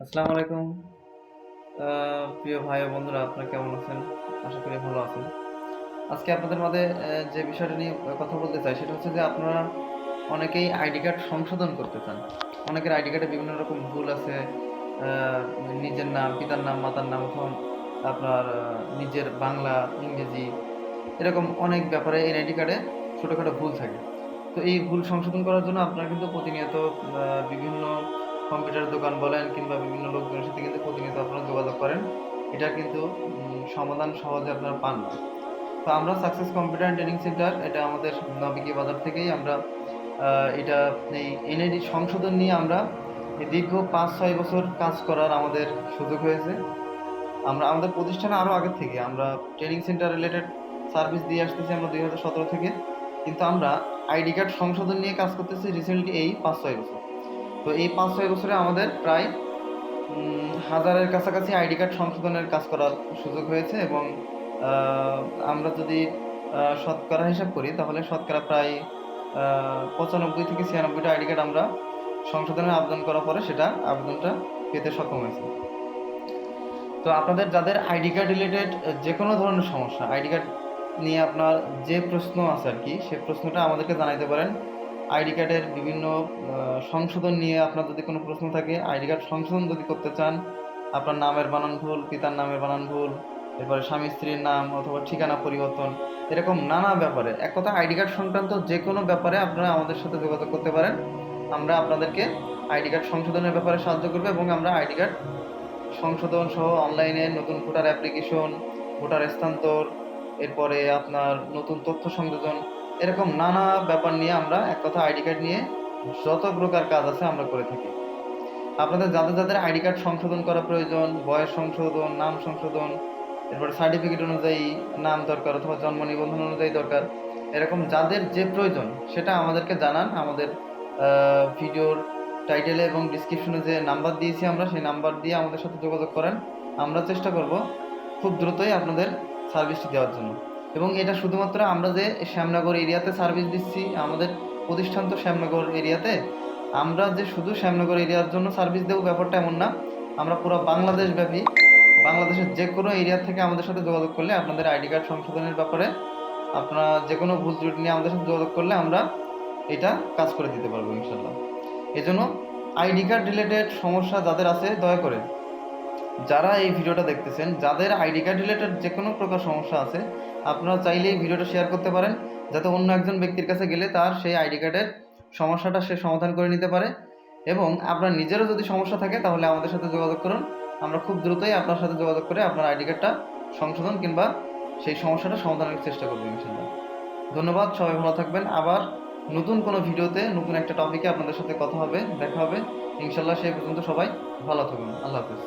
আসসালামু আলাইকুম। প্রিয় ভাই ও বন্ধুরা, আপনারা কেমন আছেন? আশা করি ভালো আছেন। আজকে আপনাদের মাঝে যে বিষয়টা নিয়ে কথা বলতে চাই সেটা হচ্ছে যে আপনারা অনেকেই আইডি কার্ড সংশোধন করতে চান। অনেকের আইডি কার্ডে বিভিন্ন রকম ভুল আছে। আ নিজের নাম, পিতার নাম, মাতার নাম অথবা আপনার নিজের বাংলা, ইংরেজি এরকম অনেক ব্যাপারে এনআইডি কার্ডে ছোটখাটো ভুল থাকে। তো এই ভুল সংশোধন করার জন্য আপনারা কিন্তু প্রতিনিয়ত বিভিন্ন কম্পিউটার দোকান বলেন কিংবা বিভিন্ন লোকজনের সাথে কিন্তু প্রতিনিয়ত আপনারা যোগাযোগ করেন। এটার কিন্তু সমাধান সহজে আপনারা পান না। তো আমরা success computer and training centre, এটা আমাদের নবিকি বাজার থেকেই আমরা আ এটা এই এনআইডি সংশোধন নিয়ে আমরা এই দীর্ঘ ৫-৬ বছর কাজ করার আমাদের সুযোগ হয়েছে। আমরা আমাদের প্রতিষ্ঠানে আরো আগের থেকে আমরা ট্রেনিং সেন্টার রিলেটেড সার্ভিস দিয়ে আসতেছি আমরা ২০১৭ থেকে। কিন্তু আমরা আইডি কার্ড সংশোধন নিয়ে কাজ করতেছি রিসেন্টলি এই ৫-৬ বছর। তো এই ৫-৬ বছরে আমাদের প্রায় হাজারের কাছাকাছি আইডি কার্ড সংশোধনের কাজ করার সুযোগ হয়েছে এবং আ আমরা যদি শতকরা হিসাব করি তাহলে শতকরা প্রায় ৯৫ থেকে ৯৬ টা আইডি কার্ড আমরা সংশোধনের আবেদন করার পরে সেটা আবেদনটা পেতে সক্ষম হয়েছি। তো আপনাদের যাদের আইডি কার্ড রিলেটেড যেকোনো ধরনের সমস্যা, আইডি কার্ড নিয়ে আপনার যে প্রশ্ন আছে আরকি, সে প্রশ্নটা আমাদেরকে জানাইতে পারেন। আইডি কার্ডের বিভিন্ন সংশোধন নিয়ে আপনার যদি কোনো প্রশ্ন থাকে, আইডি কার্ড সংশোধন যদি করতে চান, আপনার নামের বানান ভুল, পিতার নামের বানান ভুল, এরপরে স্বামী-স্ত্রীর নাম অথবা ঠিকানা পরিবর্তন, এরকম নানা ব্যাপারে, এক কথায় আইডি কার্ড সংক্রান্ত যেকোনো ব্যাপারে আপনারা আমাদের সাথে যোগাযোগ করতে পারেন। আমরা আপনাদেরকে আইডি কার্ড সংশোধনের ব্যাপারে সাহায্য করব এবং আমরা আইডি কার্ড সংশোধন সহ অনলাইনে নতুন ভোটার অ্যাপ্লিকেশন, ভোটার স্থানান্তর, এরপরে আপনার নতুন তথ্য সংযোজন, এরকম নানা ব্যাপার নিয়ে আমরা এক কথা আইডি কার্ড নিয়ে যত প্রকার কাজ আছে আমরা করে থাকি। আপনাদের যাদের আইডি কার্ড সংশোধন করা প্রয়োজন, বয়স সংশোধন, নাম সংশোধন, এরপরে সার্টিফিকেট অনুযায়ী নাম দরকার অথবা জন্ম নিবন্ধন অনুযায়ী দরকার, এরকম যাদের যে প্রয়োজন সেটা আমাদেরকে জানান। আমাদের ভিডিওর টাইটেলে এবং ডেসক্রিপশনে যে নাম্বার দিয়েছি আমরা সেই নাম্বার দিয়ে আমাদের সাথে যোগাযোগ করেন। আমরা চেষ্টা করব খুব দ্রুতই আপনাদের সার্ভিসটি দেওয়ার জন্য। এবং এটা শুধুমাত্র আমরা যে শ্যামনগর এরিয়াতে সার্ভিস দিচ্ছি, আমাদের প্রতিষ্ঠান তো শ্যামনগর এরিয়াতে, আমরা যে শুধু শ্যামনগর এরিয়ার জন্য সার্ভিস দেবো ব্যাপারটা এমন না। আমরা পুরো বাংলাদেশব্যাপী, বাংলাদেশের যেকোনো এরিয়া থেকে আমাদের সাথে যোগাযোগ করলে আপনাদের আইডি কার্ড সংশোধনের ব্যাপারে আপনারা যেকোনো ভুল ত্রুটি নিয়ে আমাদের সাথে যোগাযোগ করলে আমরা এটা কাজ করে দিতে পারবো ইনশাল্লাহ। এজন্য আইডি কার্ড রিলেটেড সমস্যা যাদের আছে, দয়া করে যারা এই ভিডিওটা দেখতেছেন, যাদের আইডি কার্ড রিলেটেড যেকোনো প্রকার সমস্যা আছে, আপনারা চাইলে এই ভিডিওটা শেয়ার করতে পারেন, যাতে অন্য একজন ব্যক্তির কাছে গেলে তার সেই আইডি কার্ডের সমস্যাটা সে সমাধান করে নিতে পারে। এবং আপনার নিজেরও যদি সমস্যা থাকে তাহলে আমাদের সাথে যোগাযোগ করুন। আমরা খুব দ্রুতই আপনার সাথে যোগাযোগ করে আপনার আইডি কার্ডটা সংশোধন কিংবা সেই সমস্যাটা সমাধানের চেষ্টা করবো ইনশাল্লাহ। ধন্যবাদ, সবাই ভালো থাকবেন। আবার নতুন কোনো ভিডিওতে নতুন একটা টপিকে আপনাদের সাথে কথা হবে, দেখা হবে ইনশাল্লাহ। সেই পর্যন্ত সবাই ভালো থাকুন। আল্লাহ হাফেজ।